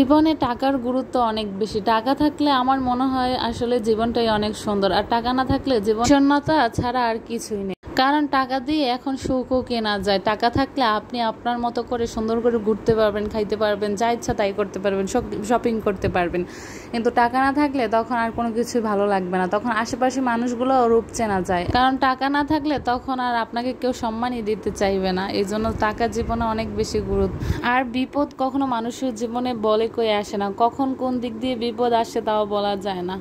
জীবনে টাকার গুরুত্ব অনেক বেশি। টাকা থাকলে আমার মনে হয় আসলে জীবনটাই অনেক সুন্দর, আর টাকা না থাকলে জীবন শূন্যতা ছাড়া আর কিছুই নেই। কারণ টাকা দিয়ে এখন সুখও কেনা যায়। টাকা থাকলে আপনি আপনার মতো করে সুন্দর করে ঘুরতে পারবেন, খাইতে পারবেন, যা ইচ্ছা তাই করতে পারবেন, শপিং করতে পারবেন। কিন্তু টাকা না থাকলে তখন আর কোনো কিছুই ভালো লাগবে না, তখন আশেপাশে মানুষগুলো রূপ চেনা যায়। কারণ টাকা না থাকলে তখন আর আপনাকে কেউ সম্মানই দিতে চাইবে না। এই জন্য টাকা জীবনে অনেক বেশি গুরুত্ব। আর বিপদ কখনো মানুষের জীবনে বলে কয়ে আসে না, কখন কোন দিক দিয়ে বিপদ আসে তাও বলা যায় না।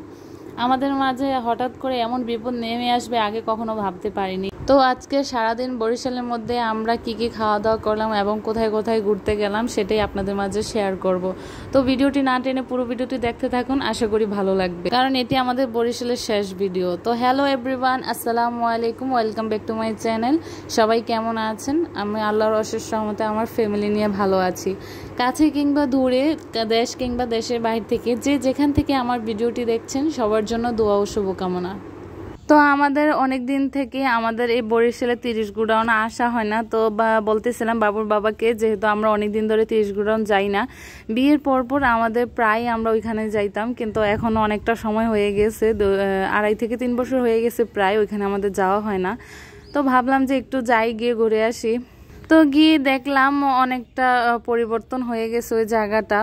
আমাদের মাঝে হঠাৎ করে এমন বিপদ নেমে আসবে আগে কখনো ভাবতে পারিনি। তো আজকে সারাদিন বরিশালের মধ্যে আমরা কি কি খাওয়া দাওয়া করলাম এবং কোথায় কোথায় ঘুরতে গেলাম সেটাই আপনাদের মাঝে শেয়ার করব। তো ভিডিওটি না টেনে পুরো ভিডিওটি দেখতে থাকুন, আশা করি ভালো লাগবে, কারণ এটি আমাদের বরিশালের শেষ ভিডিও। তো হ্যালো এভরিওয়ান, আসসালামু আলাইকুম, welcome back to my channel. সবাই কেমন আছেন? আমি আল্লাহর অশেষ রহমতে আমার ফ্যামিলি নিয়ে ভালো আছি। কাছে কিংবা দূরে, দেশ কিংবা দেশের বাইরে থেকে যে যেখান থেকে আমার ভিডিওটি দেখছেন সবার জন্য দোয়া ও শুভকামনা। তো আমাদের অনেক দিন থেকে আমাদের এই বরিশালে 30 গোডাউন আসা হয় না। তো বলতেছিলাম বাবুর বাবাকে, যেহেতু আমরা অনেক দিন ধরে 30 গোডাউন যাই না, বিয়ের পরপর আমাদের প্রায় আমরা ওইখানে যাইতাম, কিন্তু এখন অনেকটা সময় হয়ে গেছে, 2.5 থেকে 3 বছর হয়ে গেছে প্রায় ওইখানে আমাদের যাওয়া হয় না। তো ভাবলাম যে একটু যাই, গিয়ে ঘুরে আসি। তো গিয়ে দেখলাম অনেকটা পরিবর্তন হয়ে গেছে ওই জায়গাটা।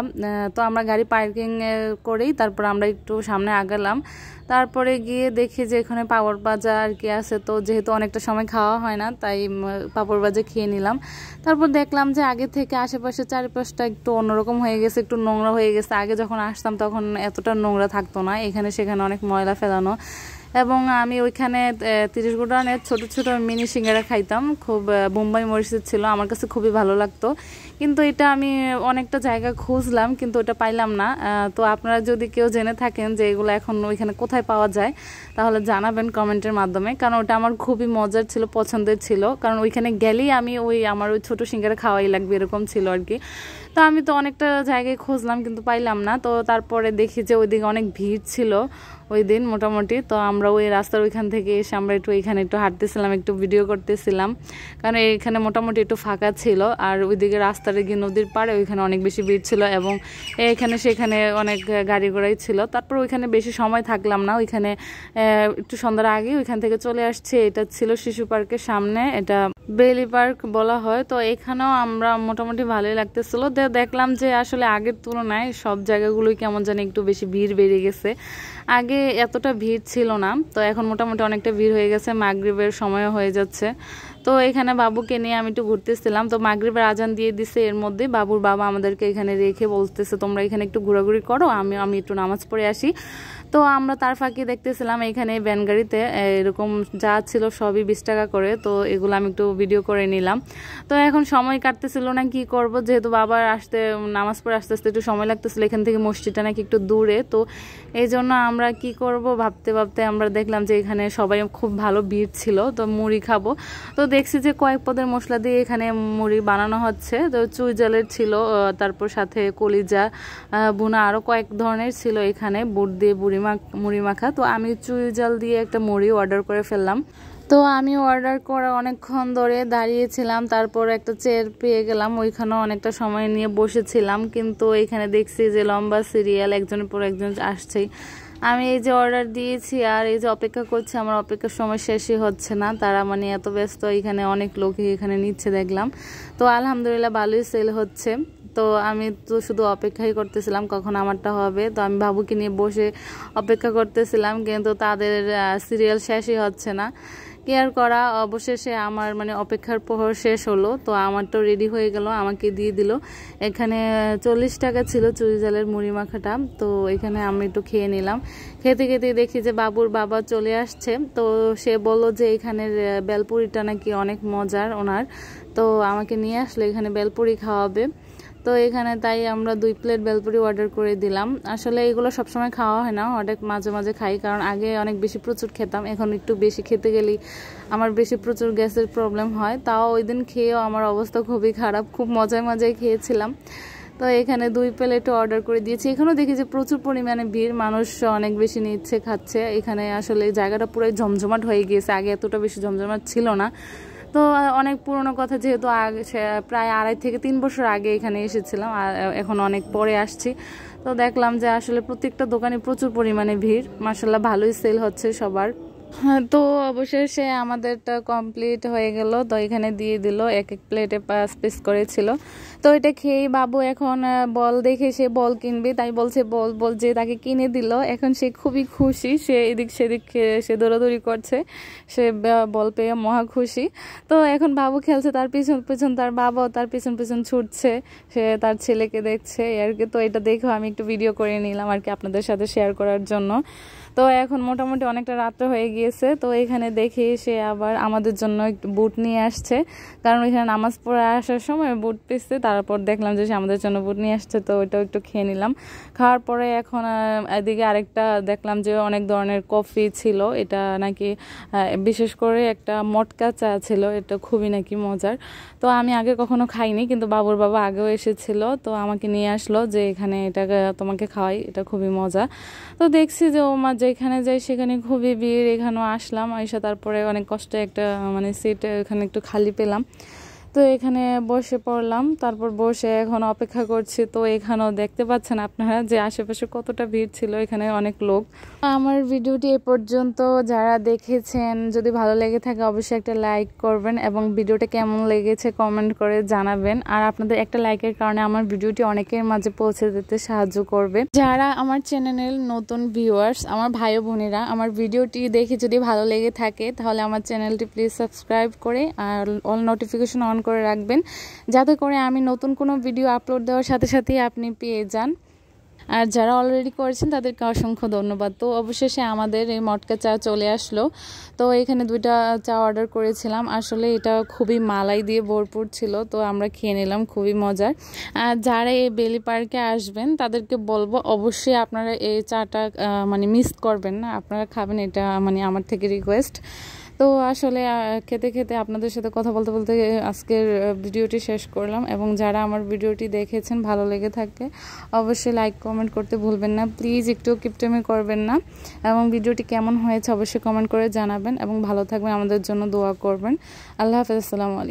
তো আমরা গাড়ি পার্কিং করেই তারপর আমরা একটু সামনে আগালাম। তারপরে গিয়ে দেখি যে এখানে পাপড় ভাজা আর কি আছে। তো যেহেতু অনেকটা সময় খাওয়া হয় না, তাই পাপড় ভাজা খেয়ে নিলাম। তারপর দেখলাম যে আগে থেকে আশেপাশে চারিপাশটা একটু অন্যরকম হয়ে গেছে, একটু নোংরা হয়ে গেছে। আগে যখন আসতাম তখন এতটা নোংরা থাকতো না, এখানে সেখানে অনেক ময়লা ফেলানো। এবং আমি ওইখানে 30 গোডাউনের ছোট ছোট মিনি সিঙ্গারা খাইতাম, খুব বোম্বাই মরিচের ছিল, আমার কাছে খুবই ভালো লাগতো। কিন্তু এটা আমি অনেকটা জায়গা খুঁজলাম কিন্তু ওটা পাইলাম না। তো আপনারা যদি কেউ জেনে থাকেন যে এগুলো এখন ওইখানে কোথায় পাওয়া যায় তাহলে জানাবেন কমেন্টের মাধ্যমে, কারণ ওটা আমার খুবই মজার ছিল, পছন্দের ছিল। কারণ ওইখানে গেলেই আমি আমার ওই ছোটো সিঙ্গারা খাওয়াই লাগবে এরকম ছিল আর কি। তো আমি তো অনেকটা জায়গায় খুঁজলাম কিন্তু পাইলাম না। তো তারপরে দেখি যে ওইদিকে অনেক ভিড় ছিল ওই দিন মোটামুটি। তো আমরা ওই রাস্তার ওইখান থেকে এসে আমরা এখানে একটু হাঁটতেছিলাম, একটু ভিডিও করতেছিলাম, কারণ এখানে মোটামুটি একটু ফাঁকা ছিল। আর ওইদিকে রাস্তাটা গিয়ে নদীর পাড়ে ওইখানে অনেক বেশি ভিড় ছিল এবং এখানে সেখানে অনেক গাড়ি ঘোড়াই ছিল। তারপর ওইখানে বেশি সময় থাকলাম না, ওইখানে একটু সন্ধ্যার আগে ওইখান থেকে চলে আসছে। এটা ছিল শিশু পার্কের সামনে, এটা বেলি পার্ক বলা হয়। তো এখানেও আমরা মোটামুটি ভালোই লাগতেছিল। দেখলাম যে আসলে আগের তুলনায় সব জায়গাগুলোই কেমন জানি একটু বেশি ভিড় বেড়ে গেছে, আগে এতটা ভিড় ছিল না। তো এখন মোটামুটি অনেকটা ভিড় হয়ে গেছে, মাগরিবের সময় হয়ে যাচ্ছে। তো এখানে বাবুকে নিয়ে আমি একটু ঘুরতেছিলাম। তো মাগরিবের আজান দিয়ে দিছে, এর মধ্যে বাবুর বাবা আমাদেরকে এখানে রেখে বলতেছে তোমরা এখানে একটু ঘোরাঘুরি করো, আমি একটু নামাজ পড়ে আসি। তো আমরা তার ফাঁকে দেখতেছিলাম এখানে ভ্যান গাড়িতে এরকম যা ছিল সবই 20 টাকা করে। তো এগুলো আমি একটু ভিডিও করে নিলাম। তো এখন সময় কাটতেছিল না, কি করব, যেহেতু বাবার আসতে নামাজ পড়ে আস্তে আস্তে একটু সময় লাগতেছিল, এখান থেকে মসজিদটা নাকি একটু দূরে। তো এই জন্য আমরা কি করব ভাবতে ভাবতে আমরা দেখলাম যে এখানে সবাই খুব ভালো ভিড় ছিল। তো মুড়ি খাবো, তো দেখছি যে কয়েক পদের মশলা দিয়ে এখানে মুড়ি বানানো হচ্ছে। তো চুই জালের ছিল, তারপর সাথে কলিজা বুনা, আরও কয়েক ধরনের ছিল এখানে, বুট দিয়ে মুড়ি মাখা। তো আমি চুই জাল দিয়ে একটা মুড়ি অর্ডার করে ফেললাম। তো আমি অর্ডার করে অনেকক্ষণ ধরে দাঁড়িয়েছিলাম, তারপর একটা চেয়ার পেয়ে গেলাম, ওইখানেও অনেকটা সময় নিয়ে বসেছিলাম। কিন্তু এখানে দেখছি যে লম্বা সিরিয়াল, একজনের পর একজন আসছেই। আমি এই যে অর্ডার দিয়েছি আর এই যে অপেক্ষা করছি, আমার অপেক্ষার সময় শেষই হচ্ছে না, তারা মানে এত ব্যস্ত, এখানে অনেক লোকই এখানে নিচ্ছে দেখলাম। তো আলহামদুলিল্লাহ ভালোই সেল হচ্ছে। তো আমি তো শুধু অপেক্ষাই করতেছিলাম কখন আমারটা হবে। তো আমি বাবুকে নিয়ে বসে অপেক্ষা করতেছিলাম, কিন্তু তাদের সিরিয়াল শেষই হচ্ছে না। কেয়ার করা, অবশেষে আমার মানে অপেক্ষার প্রহর শেষ হলো। তো আমারটা রেডি হয়ে গেল, আমাকে দিয়ে দিল। এখানে 40 টাকা ছিল চুই জালের মুড়ি মাখাটা। তো এখানে আমি একটু খেয়ে নিলাম। খেতে খেতে দেখি যে বাবুর বাবা চলে আসছে। তো সে বলল যে এখানের বেলপুরিটা নাকি অনেক মজার ওনার, তো আমাকে নিয়ে আসলে এখানে বেলপুরি খাওয়াবে। তো এখানে তাই আমরা 2 প্লেট বেলপুরি অর্ডার করে দিলাম। আসলে এগুলো সবসময় খাওয়া হয় না, অনেক মাঝে মাঝে খাই, কারণ আগে অনেক বেশি প্রচুর খেতাম, এখন একটু বেশি খেতে গেলেই আমার প্রচুর গ্যাসের প্রবলেম হয়। তাও ওই দিন খেয়েও আমার অবস্থা খুবই খারাপ, খুব মজায় খেয়েছিলাম। তো এখানে 2 প্লেট অর্ডার করে দিয়েছি। এখানেও দেখি যে প্রচুর পরিমাণে ভিড়, মানুষ অনেক বেশি নিচ্ছে, খাচ্ছে। এখানে আসলে জায়গাটা পুরো জমজমাট হয়ে গিয়েছে, আগে এতটা বেশি জমজমাট ছিল না। তো অনেক পুরনো কথা, যেহেতু আগে প্রায় 2.5 থেকে 3 বছর আগে এখানে এসেছিলাম, আর এখন অনেক পরে আসছি। তো দেখলাম যে আসলে প্রত্যেকটা দোকানে প্রচুর পরিমাণে ভিড়, মাশাআল্লাহ ভালোই সেল হচ্ছে সবার। হ্যাঁ, তো অবশেষে আমাদেরটা কমপ্লিট হয়ে গেল। তো এখানে দিয়ে দিল, এক এক প্লেটে 5 পিস করেছিল। তো এটা খেয়েই বাবু এখন বল দেখে সে বল কিনবে, তাই বলছে বল যে তাকে কিনে দিল। এখন সে খুবই খুশি, সে এদিক সেদিক সে দৌড়াদৌড়ি করছে, সে বল পেয়ে মহা খুশি। তো এখন বাবু খেলছে, তার পিছন পিছন তার বাবাও তার পিছন পিছন ছুটছে, সে তার ছেলেকে দেখছে আর কি। তো এটা দেখেও আমি একটু ভিডিও করে নিলাম আর কি, আপনাদের সাথে শেয়ার করার জন্য। তো এখন মোটামুটি অনেকটা রাত্রে হয়ে গিয়েছে। তো এখানে দেখে সে আবার আমাদের জন্য একটু বুট নিয়ে আসছে, কারণ এখানে নামাজ পড়ে আসার সময় বুট পেয়েছে। তারপর দেখলাম যে সে আমাদের জন্য বুট নিয়ে আসছে, তো ওইটাও একটু খেয়ে নিলাম। খাওয়ার পরে এখন এদিকে আরেকটা দেখলাম যে অনেক ধরনের কফি ছিল, এটা নাকি বিশেষ করে একটা মটকা চা ছিল, এটা খুবই নাকি মজার। তো আমি আগে কখনো খাইনি, কিন্তু বাবুর বাবা আগেও এসেছিল, তো আমাকে নিয়ে আসলো যে এখানে এটা তোমাকে খাওয়াই, এটা খুবই মজা। তো দেখছি যে ও মা যেখানে যাই সেখানে খুবই ভিড়, এখানেও আসলাম, এসে তারপরে অনেক কষ্টে একটা মানে সিট এখানে একটু খালি পেলাম। তো এখানে বসে পড়লাম, তারপর বসে এখন অপেক্ষা করছি। তো এখানেও দেখতে পাচ্ছেন আপনারা যে আশেপাশে কতটা ভিড় ছিল, এখানে অনেক লোক। আমার ভিডিওটি এ পর্যন্ত যারা দেখেছেন, যদি ভালো লেগে থাকে অবশ্যই একটা লাইক করবেন এবং ভিডিওটা কেমন লেগেছে কমেন্ট করে জানাবেন। আর আপনাদের একটা লাইকের কারণে আমার ভিডিওটি অনেকের মাঝে পৌঁছে দিতে সাহায্য করবে। যারা আমার চ্যানেলের নতুন ভিউয়ার্স, আমার ভাই ও বোনেরা, আমার ভিডিওটি দেখে যদি ভালো লেগে থাকে তাহলে আমার চ্যানেলটি প্লিজ সাবস্ক্রাইব করে আর অল নোটিফিকেশন অন করে রাখবেন, যাতে করে আমি নতুন কোনো ভিডিও আপলোড দেওয়ার সাথে সাথেই আপনি পেয়ে যান। আর যারা অলরেডি করেছেন তাদেরকে অসংখ্য ধন্যবাদ। তো অবশেষে আমাদের এই মটকা চা চলে আসলো। তো এখানে 2টা চা অর্ডার করেছিলাম, আসলে এটা খুবই মালাই দিয়ে ভরপুর ছিল, তো আমরা খেয়ে নিলাম, খুবই মজার। আর যারা এই বেলি পার্কে আসবেন তাদেরকে বলবো অবশ্যই আপনারা এই চাটা মানে মিস করবেন না, আপনারা খাবেন, এটা মানে আমার থেকে রিকোয়েস্ট। তো আসলে খেতে খেতে আপনাদের সাথে কথা বলতে বলতে আজকের ভিডিওটি শেষ করলাম। এবং যারা আমার ভিডিওটি দেখেছেন ভালো লেগে থাকে অবশ্যই লাইক কমেন্ট করতে ভুলবেন না, প্লিজ একটু কিপটেমি করবেন না। এবং ভিডিওটি কেমন হয়েছে অবশ্যই কমেন্ট করে জানাবেন এবং ভালো থাকবেন, আমাদের জন্য দোয়া করবেন। আল্লাহ হাফেজ, আসসালামু আলাইকুম।